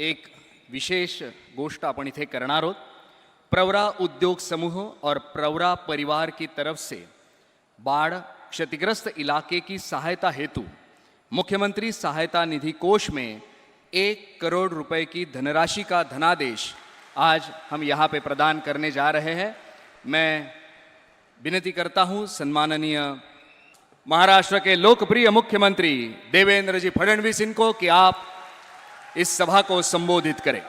एक विशेष गोष्ट अपन इथे करणार आहोत। प्रवरा उद्योग समूह और प्रवरा परिवार की तरफ से बाढ़ क्षतिग्रस्त इलाके की सहायता हेतु मुख्यमंत्री सहायता निधि कोष में 1 करोड़ रुपए की धनराशि का धनादेश आज हम यहाँ पे प्रदान करने जा रहे हैं। मैं विनती करता हूँ सम्माननीय महाराष्ट्र के लोकप्रिय मुख्यमंत्री देवेंद्र जी फडणवीस इनको कि आप इस सभा को संबोधित करें।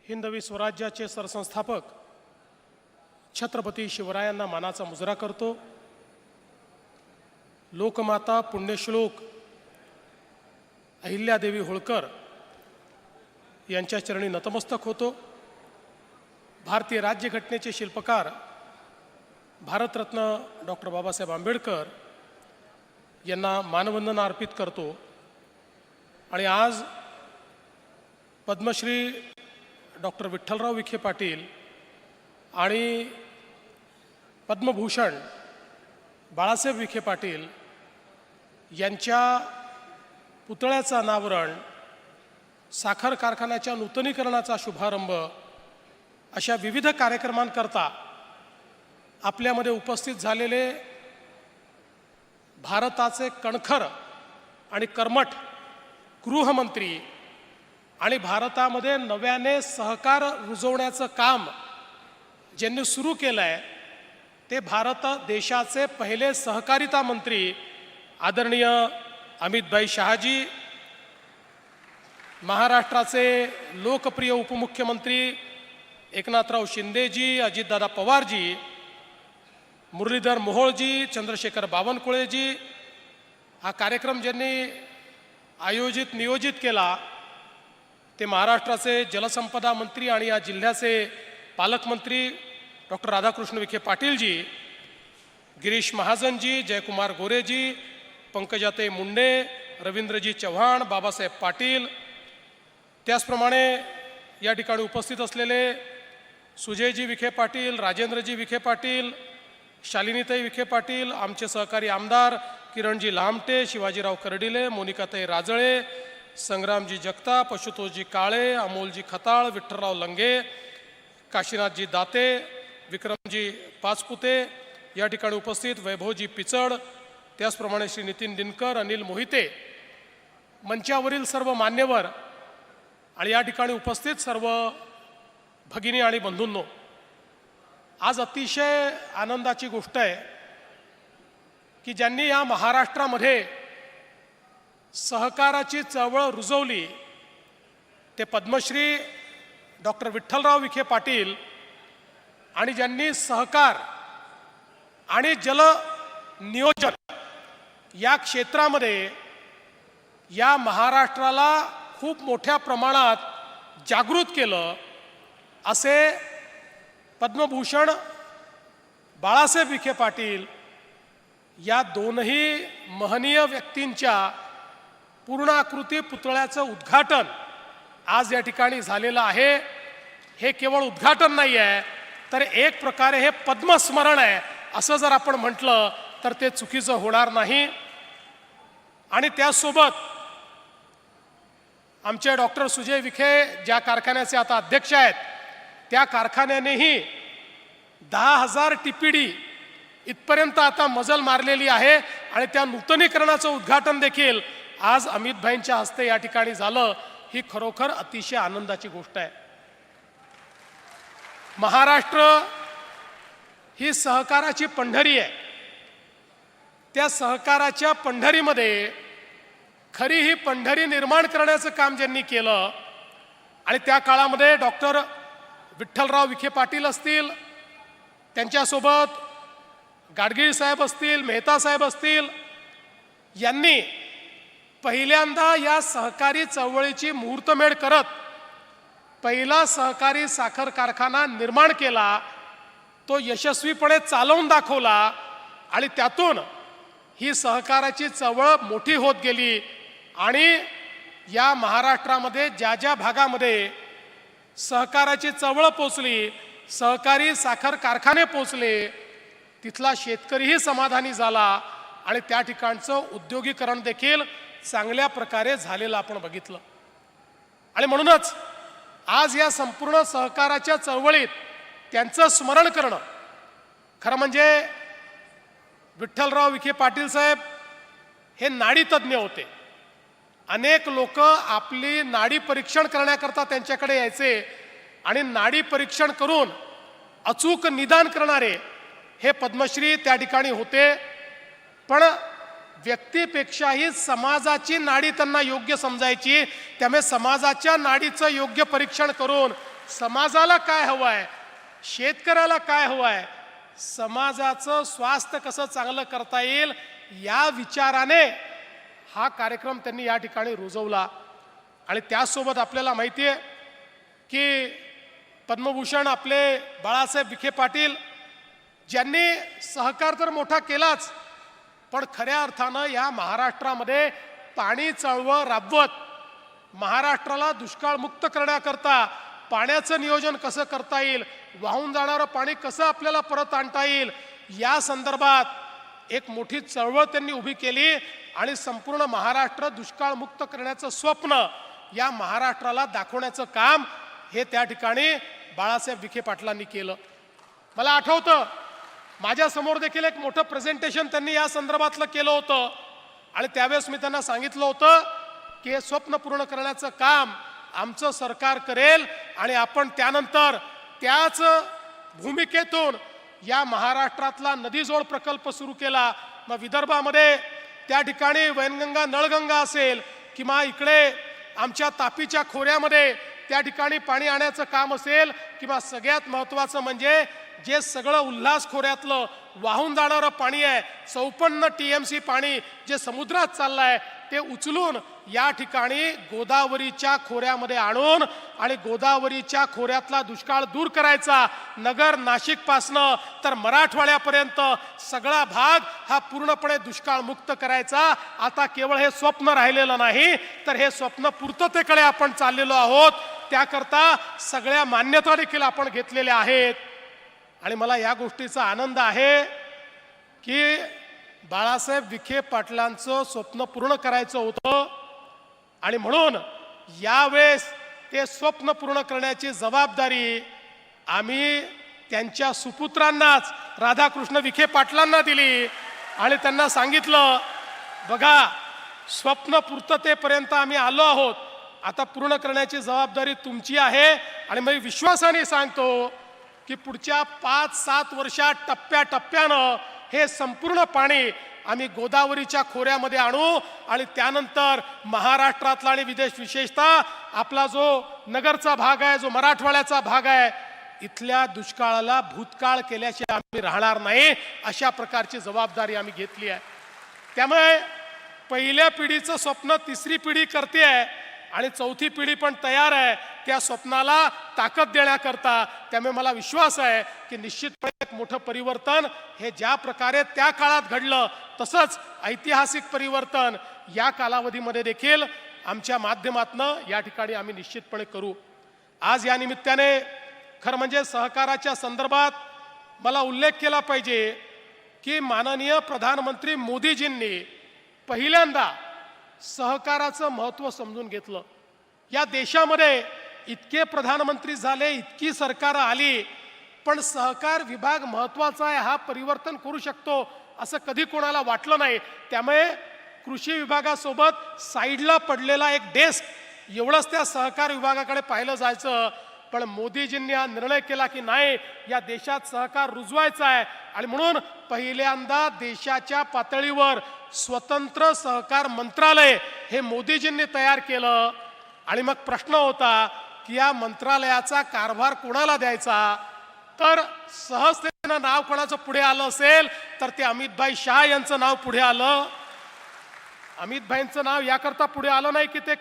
हिंदवी स्वराज्याचे सरसंस्थापक छत्रपती शिवरायांना मानाचा मुजरा करतो। लोकमाता पुण्यश्लोक अहिल्यादेवी होळकर यांच्या चरणी नतमस्तक होतो। भारतीय राज्यघटनेचे शिल्पकार भारतरत्न डॉक्टर बाबासाहेब आंबेडकर यांना मानवंदना अर्पित करतो। आणि आज पद्मश्री डॉक्टर विठ्ठलराव विखे पाटील आणि पद्मभूषण बाळासाहेब विखे पाटील यांच्या पुतळ्याचं अनावरण, साखर कारखान्याच्या नूतनीकरणाचा शुभारंभ अशा विविध कार्यक्रमांकरता आपल्यामध्ये उपस्थित झालेले भारताचे कणखर आणि कर्मठ गृहमंत्री आणि भारतामध्ये नव्याने सहकार रुजवण्याचं काम ज्यांनी सुरू केलं आहे ते भारत देशाचे पहिले सहकारिता मंत्री आदरणीय अमितभाई शहाजी, महाराष्ट्राचे लोकप्रिय उपमुख्यमंत्री एकनाथराव शिंदेजी, अजितदादा पवारजी, मुरलीधर मोहोळजी, चंद्रशेखर बावनकुळेजी। हा कार्यक्रम ज्यांनी आयोजित नियोजित केला ते महाराष्ट्राचे जलसंपदा मंत्री आणि या जिल्ह्याचे पालकमंत्री डॉक्टर राधाकृष्ण विखे पाटीलजी, गिरीश महाजनजी, जयकुमार गोरेजी, पंकजाताई मुंडे, रवींद्रजी चव्हाण, बाबासाहेब पाटील, त्याचप्रमाणे या ठिकाणी उपस्थित असलेले सुजयजी विखे पाटील, राजेंद्रजी विखे पाटील, शालिनीताई विखे पाटील, आमचे सहकारी आमदार किरणजी लामटे, शिवाजीराव कर्डिले, मोनिकाताई राजळे, संग्रामजी जगताप, पशुतोषजी काळे, अमोलजी खताळ, विठ्ठलराव लंगे, काशीनाथजी दाते, विक्रमजी पाचपुते, या ठिकाणी उपस्थित वैभवजी पिचड, त्याचप्रमाणे श्री नितीन दिनकर, अनिल मोहिते, मंचावरील सर्व मान्यवर आणि या ठिकाणी उपस्थित सर्व भगिनी आणि बंधूंनो, आज अतिशय आनंदाची गोष्ट आहे की ज्यांनी या महाराष्ट्रामध्ये सहकाराची चळवळ रुजवली ते पद्मश्री डॉक्टर विठ्ठलराव विखे पाटील आणि ज्यांनी सहकार आणि जल नियोजन या क्षेत्रामध्ये या महाराष्ट्राला खूप मोठ्या प्रमाणात जागृत केलं असे पद्मभूषण बाळासाहेब विखे पाटील या दोनही महनीय व्यक्तींच्या पूर्णाकृती पुतळ्याचं उद्घाटन आज या ठिकाणी झालेलं आहे। हे केवळ उद्घाटन नाही आहे तर एक प्रकारे हे पद्मस्मरण आहे असं जर आपण म्हटलं तर ते चुकीचं होणार नाही। आणि त्यासोबत आमचे डॉक्टर सुजय विखे ज्या कारखान्याचे आता अध्यक्ष आहेत त्या कारखान्यानेही 10,000 TPD इथपर्यंत आता मजल मारलेली आहे आणि त्या नूतनीकरणाचं उद्घाटन देखील आज अमितभाईंच्या हस्ते या ठिकाणी झालं। ही खरोखर अतिशय आनंदाची गोष्ट आहे। महाराष्ट्र ही सहकाराची पंढरी आहे। त्या सहकाराच्या पंढरीमध्ये खरी ही पंढरी निर्माण करण्याचं काम ज्यांनी केलं आणि त्या काळामध्ये डॉक्टर विठ्ठलराव विखे पाटील असतील, त्यांच्यासोबत गाडगीळ साहेब असतील, मेहता साहेब असतील, यांनी पहिल्यांदा या सहकारी चळवळीची मुहूर्तमेढ करत पहिला सहकारी साखर कारखाना निर्माण केला, तो यशस्वीपणे चालवून दाखवला आणि त्यातून ही सहकाराची चळवळ मोठी होत गेली आणि या महाराष्ट्रामध्ये ज्या ज्या भागामध्ये सहकाराची चळवळ पोचली, सहकारी साखर कारखाने पोचले, तिथला शेतकरीही समाधानी झाला आणि त्या ठिकाणचं उद्योगीकरण देखील चांगल्या प्रकारे झालेलं आपण बघितलं. आणि म्हणूनच आज या संपूर्ण सहकाराच्या चळवळीत त्यांचं स्मरण करणं, खरं म्हणजे विठ्ठलराव विखे पाटील साहेब हे नाडी तज्ज्ञ होते. अनेक लोक आपली नाडी परीक्षण करण्याकरता त्यांच्याकडे यायचे आणि नाडी परीक्षण करून अचूक निदान करणारे हे पद्मश्री त्या ठिकाणी होते. पण व्यक्तीपेक्षाही समाजाची नाडी त्यांना योग्य समजायची. त्यामुळे समाजाच्या नाडीचं योग्य परीक्षण करून समाजाला काय हवं आहे, शेतकऱ्याला काय हवं आहे, समाजाचं स्वास्थ्य कसं चांगलं करता येईल, या विचाराने हा कार्यक्रम त्यांनी या ठिकाणी रुजवला. आणि त्यासोबत आपल्याला माहिती आहे की पद्मभूषण आपले बाळासाहेब विखे पाटील ज्यांनी सहकार तर मोठा केलाच, पण खऱ्या अर्थानं या महाराष्ट्रामध्ये पाणी चळवळ राबवत महाराष्ट्राला दुष्काळमुक्त करण्याकरता पाण्याचं नियोजन कसं करता येईल, वाहून जाणारं पाणी कसं आपल्याला परत आणता येईल, या संदर्भात एक मोठी चळवळ त्यांनी उभी केली. आणि संपूर्ण महाराष्ट्र दुष्काळमुक्त करण्याचं स्वप्न या महाराष्ट्राला दाखवण्याचं काम हे त्या ठिकाणी बाळासाहेब विखे पाटलांनी केलं. मला आठवतं माझ्यासमोर देखील एक मोठं प्रेझेंटेशन त्यांनी या संदर्भातलं केलं होतं. आणि त्यावेळेस मी त्यांना सांगितलं होतं की हे स्वप्न पूर्ण करण्याचं काम आमचं सरकार करेल आणि आपण त्यानंतर त्याच भूमिकेतून या महाराष्ट्रातला नदीजोड प्रकल्प सुरू केला. मग विदर्भामध्ये त्या ठिकाणी वैनगंगा नळगंगा असेल किंवा इकडे आमच्या तापीच्या खोऱ्यामध्ये त्या ठिकाणी पाणी आणण्याचं काम असेल, किंवा सगळ्यात महत्त्वाचं म्हणजे जे सगळं उल्हास खोऱ्यातलं वाहून जाणारं पाणी आहे, 54 TMC पाणी जे समुद्रात चाललं आहे, ते उचलून या ठिकाणी गोदावरीच्या खोऱ्यामध्ये आणून आणि गोदावरीच्या खोऱ्यातला दुष्काळ दूर करायचा. नगर नाशिकपासनं तर मराठवाड्यापर्यंत सगळा भाग हा पूर्णपणे दुष्काळमुक्त करायचा. आता केवळ हे स्वप्न राहिलेलं नाही, तर हे स्वप्न पूर्ततेकडे आपण चाललेलो आहोत. त्याकरता सगळ्या मान्यता देखील आपण घेतलेल्या आहेत. आणि मला या गोष्टीचा आनंद आहे की बाळासाहेब विखे पाटलांचं स्वप्न पूर्ण करायचं होतं आणि म्हणून यावेळेस ते स्वप्न पूर्ण करण्याची जबाबदारी आम्ही त्यांच्या सुपुत्रांनाच राधाकृष्ण विखे पाटलांना दिली. आणि त्यांना सांगितलं, बघा स्वप्न पूर्ततेपर्यंत आम्ही आलो आहोत, आता पूर्ण करण्याची जबाबदारी तुमची आहे. आणि मी विश्वासाने सांगतो की पुढच्या 5-7 वर्षात टप्प्याटप्प्यानं हे संपूर्ण पाणी आम्ही गोदावरीच्या खोऱ्यामध्ये आणू आणि त्यानंतर महाराष्ट्रातला आणि विशेषतः आपला जो नगरचा भाग आहे, जो मराठवाड्याचा भाग आहे, इथल्या दुष्काळाला भूतकाळ केल्याशिवाय आम्ही राहणार नाही. अशा प्रकारची जबाबदारी आम्ही घेतली आहे. त्यामुळे पहिल्या पिढीचं स्वप्न तिसरी पिढी करते आहे आणि चौथी पिढी पण तयार आहे त्या स्वप्नाला ताकद देण्याकरता. त्यामुळे मला विश्वास आहे की निश्चितपणे एक मोठं परिवर्तन हे ज्या प्रकारे त्या काळात घडलं, तसंच ऐतिहासिक परिवर्तन या कालावधीमध्ये देखील आमच्या माध्यमातून या ठिकाणी आम्ही निश्चितपणे करू. आज या निमित्ताने खरं म्हणजे सहकाराच्या संदर्भात मला उल्लेख केला पाहिजे की माननीय प्रधानमंत्री मोदीजींनी पहिल्यांदा सहकाराचं महत्त्व समजून घेतलं. या देशामध्ये इतके प्रधानमंत्री झाले, इतकी सरकारं आली, पण सहकार विभाग महत्त्वाचा आहे, हा परिवर्तन करू शकतो असं कधी कोणाला वाटलं नाही. त्यामुळे कृषी विभागासोबत साईडला पडलेला एक डेस्क एवढंच त्या सहकार विभागाकडे पाहिलं जायचं. पण मोदीजींनी हा निर्णय केला की नाही, या देशात सहकार रुजवायचा आहे आणि म्हणून पहिल्यांदा देशाच्या पातळीवर स्वतंत्र सहकार मंत्रालय हे मोदीजींनी तयार केलं. आणि मग प्रश्न होता की या मंत्रालयाचा कारभार कोणाला द्यायचा, तर सहजतेनं नाव कोणाचं पुढे आलं असेल तर ते अमितभाई शाह यांचं नाव पुढे आलं. अमितभाईंचं नाव याकरता पुढे आलं नाही की ते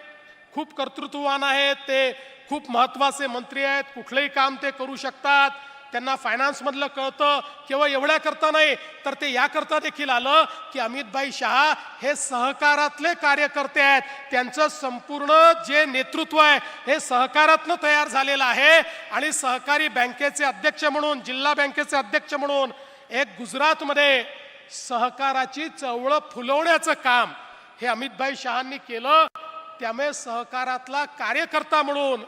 खूप कर्तृत्ववान आहेत, ते खूप महत्त्वाचे मंत्री आहेत, कुठलंही काम ते करू शकतात, त्यांना फायनान्समधलं कळतं, केवळ एवढ्या करता नाही तर ते याकरता देखील आलं की अमितभाई शहा हे सहकारातले कार्यकर्ते आहेत. त्यांचं संपूर्ण जे नेतृत्व आहे हे सहकारातनं तयार झालेलं आहे. आणि सहकारी बँकेचे अध्यक्ष म्हणून, जिल्हा बँकेचे अध्यक्ष म्हणून एक गुजरातमध्ये सहकाराची चळवळ फुलवण्याचं काम हे अमितभाई शहांनी केलं. त्यामुळे सहकारातला कार्यकर्ता म्हणून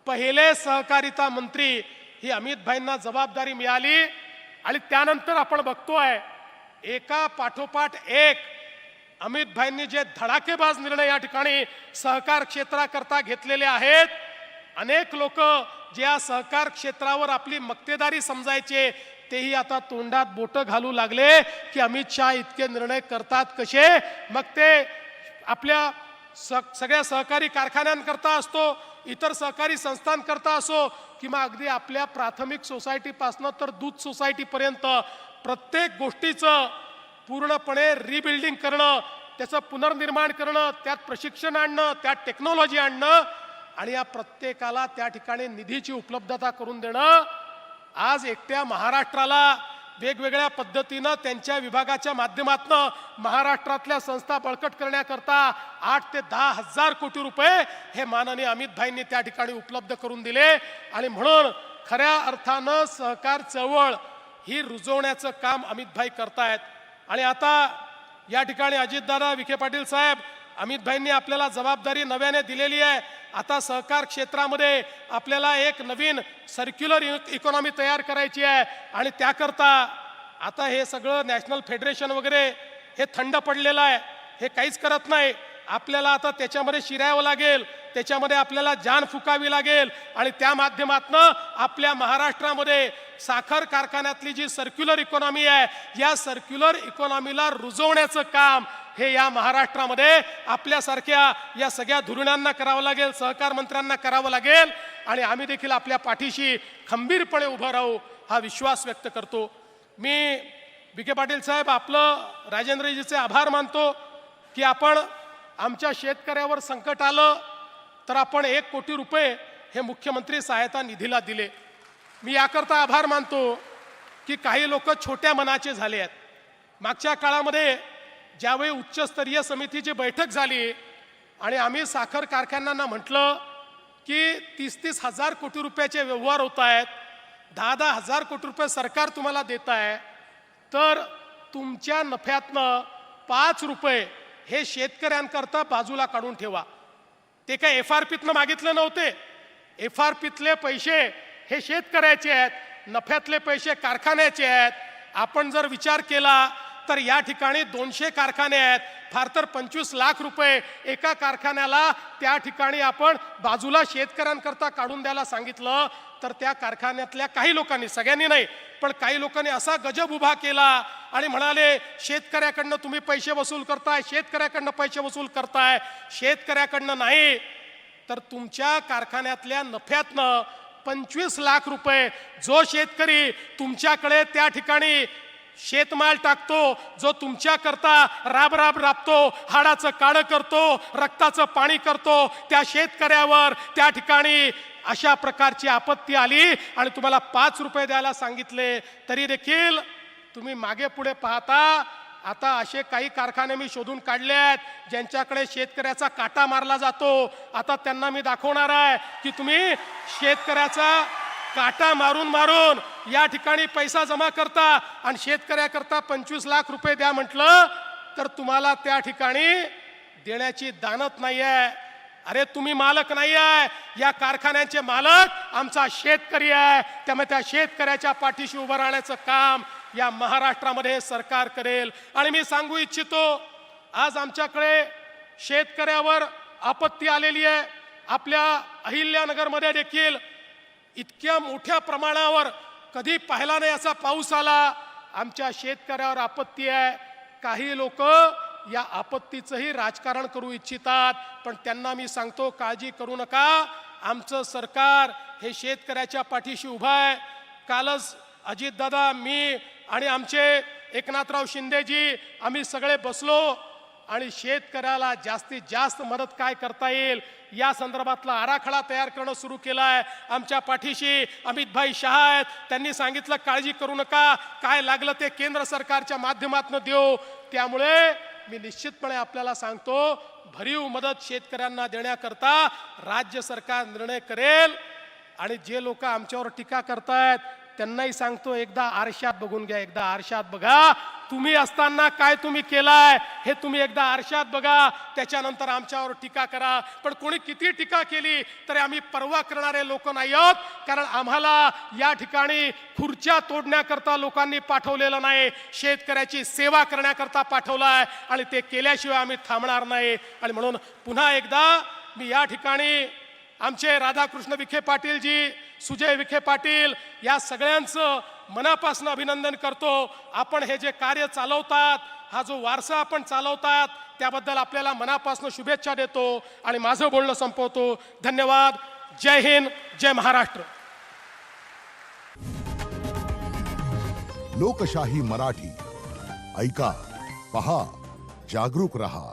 पहिले सहकारिता मंत्री ही अमितभाईंना जबाबदारी मिळाली. आणि त्यानंतर आपण बघतोय एका पाठोपाठ एक अमितभाईंनी जे धडाकेबाज निर्णय या ठिकाणी सहकार क्षेत्राकरता घेतलेले आहेत. अनेक लोक जे या सहकार क्षेत्रावर आपली मक्तेदारी समजायचे तेही आता तोंडात बोटं घालू लागले की अमित शहा इतके निर्णय करतात कसे. मग ते आपल्या सगळ्या सहकारी कारखान्यांकरता असतो, इतर सहकारी संस्थांकरता असो, किंवा अगदी आपल्या प्राथमिक सोसायटीपासनं तर दूध सोसायटीपर्यंत प्रत्येक गोष्टीचं पूर्णपणे रिबिल्डिंग करणं, त्याचं पुनर्निर्माण करणं, त्यात प्रशिक्षण आणणं, त्यात टेक्नॉलॉजी आणणं आणि या प्रत्येकाला त्या ठिकाणी निधीची उपलब्धता करून देणं. आज एकट्या महाराष्ट्राला वेगवेगळ्या पद्धतीनं त्यांच्या विभागाच्या माध्यमातून महाराष्ट्रातल्या संस्था बळकट करण्याकरता 8 ते 10 हजार कोटी रुपये हे माननीय अमितभाईंनी त्या ठिकाणी उपलब्ध करून दिले. आणि म्हणून खऱ्या अर्थानं सहकार चळवळ ही रुजवण्याचं काम अमितभाई करतायत. आणि आता या ठिकाणी अजितदादा विखे पाटील साहेब, अमितभाईंनी आपल्याला जबाबदारी नव्याने दिलेली आहे. आता सहकार क्षेत्रामध्ये आपल्याला एक नवीन सर्क्युलर इकॉनॉमी तयार करायची आहे. आणि त्याकरता आता हे सगळं नॅशनल फेडरेशन वगैरे हे थंड पडलेलं आहे, हे काहीच करत नाही. आपल्याला आता त्याच्यामध्ये शिरायला लागेल, त्याच्यामध्ये आपल्याला जान फुकावी लागेल. आणि त्या माध्यमातून आपल्या महाराष्ट्रामध्ये साखर कारखान्यातली जी सर्क्युलर इकॉनॉमी आहे, या सर्क्युलर इकॉनॉमीला रुजवण्याचं काम हे या महाराष्ट्रामध्ये आपल्यासारख्या या सगळ्या धुरीणांना करावं लागेल, सहकार मंत्र्यांना करावं लागेल. आणि आम्ही देखील आपल्या पाठीशी खंबीरपणे उभं राहू हा विश्वास व्यक्त करतो. मी विखे पाटील साहेब आपलं राजेंद्रजीचे आभार मानतो की आपण आमच्या शेतकऱ्यावर संकट आलं तर आपण 1 कोटी रुपये हे मुख्यमंत्री सहायता निधीला दिले. मी याकरता आभार मानतो की काही लोक छोट्या मनाचे झाले आहेत. मागच्या काळामध्ये ज्यावेळी उच्चस्तरीय समितीची बैठक झाली आणि आम्ही साखर कारखान्यांना म्हटलं की 30-30 हजार कोटी रुपयाचे व्यवहार होत आहेत, 10-10 हजार कोटी रुपये सरकार तुम्हाला देत आहे, तर तुमच्या नफ्यातनं 5 रुपये हे शेतकऱ्यांकरता बाजूला काढून ठेवा. ते काय FRPतनं मागितलं नव्हते. FRPतले पैसे हे शेतकऱ्याचे आहेत, नफ्यातले पैसे कारखान्याचे आहेत. आपण जर विचार केला तर या ठिकाणी 200 कारखाने आहेत, फार तर 25 लाख रुपये एका कारखान्याला त्या ठिकाणी आपण बाजूला शेतकऱ्यांकरता काढून द्यायला सांगितलं. तर त्या कारखान्यातल्या काही लोकांनी, सगळ्यांनी नाही पण काही लोकांनी असा गजब उभा केला आणि म्हणाले शेतकऱ्याकडनं तुम्ही पैसे वसूल करताय, शेतकऱ्याकडनं पैसे वसूल करताय. शेतकऱ्याकडनं नाही तर तुमच्या कारखान्यातल्या नफ्यातनं 25 लाख रुपये जो शेतकरी तुमच्याकडे त्या ठिकाणी शेतमाल टाकतो, जो तुमच्याकरता राब राबतो, हाडाचं काळं करतो, रक्ताचं पाणी करतो, त्या शेतकऱ्यावर त्या ठिकाणी अशा प्रकारची आपत्ती आली आणि तुम्हाला 5 रुपये द्यायला सांगितले तरी देखील तुम्ही मागे पुढे पाहता. आता असे काही कारखाने मी शोधून काढले आहेत ज्यांच्याकडे शेतकऱ्याचा काटा मारला जातो. आता त्यांना मी दाखवणार आहे की तुम्ही शेतकऱ्याचा काटा मारून मारून या ठिकाणी पैसा जमा करता आणि शेतकऱ्याकरता 25 लाख रुपये द्या म्हटलं तर तुम्हाला त्या ठिकाणी देण्याची दानत नाही आहे. अरे तुम्ही मालक नाही आहे, या कारखान्याचे मालक आमचा शेतकरी आहे. त्यामुळे त्या शेतकऱ्याच्या पाठीशी उभं राहण्याचं काम या महाराष्ट्रामध्ये सरकार करेल. आणि मी सांगू इच्छितो, आज आमच्याकडे शेतकऱ्यावर आपत्ती आलेली आहे. आपल्या अहिल्यानगरमध्ये देखील इतक्या मोठ्या प्रमाणावर कधी पाहिला नाही असा पाऊस आला. आमच्या शेतकऱ्यावर आपत्ती आहे. काही लोक या आपत्तीचंही राजकारण करू इच्छितात, पण त्यांना मी सांगतो काळजी करू नका. आमचं सरकार हे शेतकऱ्याच्या पाठीशी उभं आहे. कालच अजितदादा, मी आणि आमचे एकनाथराव शिंदेजी आम्ही सगळे बसलो आणि शेतकऱ्याला जास्तीत जास्त मदत काय करता येईल या संदर्भातला आराखडा तयार करणं सुरू केलं आहे. आमच्या पाठीशी अमितभाई शहा आहेत. त्यांनी सांगितलं काळजी करू नका, काय लागलं ते केंद्र सरकारच्या माध्यमातून देऊ. त्यामुळे मी निश्चितपणे आपल्याला सांगतो, भरीव मदत शेतकऱ्यांना देण्याकरता राज्य सरकार निर्णय करेल. आणि जे लोक आमच्यावर टीका करतायत त्यांनाही सांगतो, एकदा आरशात बघून घ्या, एकदा आरशात बघा. तुम्ही असताना काय तुम्ही केलाय हे तुम्ही एकदा आरशात बघा, त्याच्यानंतर आमच्यावर टीका करा. पण कोणी किती टीका केली तरी आम्ही पर्वा करणारे लोक नाही आहोत, कारण आम्हाला या ठिकाणी खुर्च्या तोडण्याकरता लोकांनी पाठवलेलं नाही, शेतकऱ्याची सेवा करण्याकरता पाठवलाय आणि ते केल्याशिवाय आम्ही थांबणार नाही. आणि म्हणून पुन्हा एकदा मी या ठिकाणी आमचे राधाकृष्ण विखे पाटील जी, सुजय विखे पाटील या सगळ्यांचं मनापासून अभिनंदन करतो. आपण हे जे कार्य चालवतात, हा जो वारसा आपण चालवतात, त्याबद्दल आपल्याला मनापासून शुभेच्छा देतो आणि माझं बोलणं संपवतो. धन्यवाद. जय हिंद, जय महाराष्ट्र. लोकशाही मराठी ऐका, पहा, जागरूक रहा.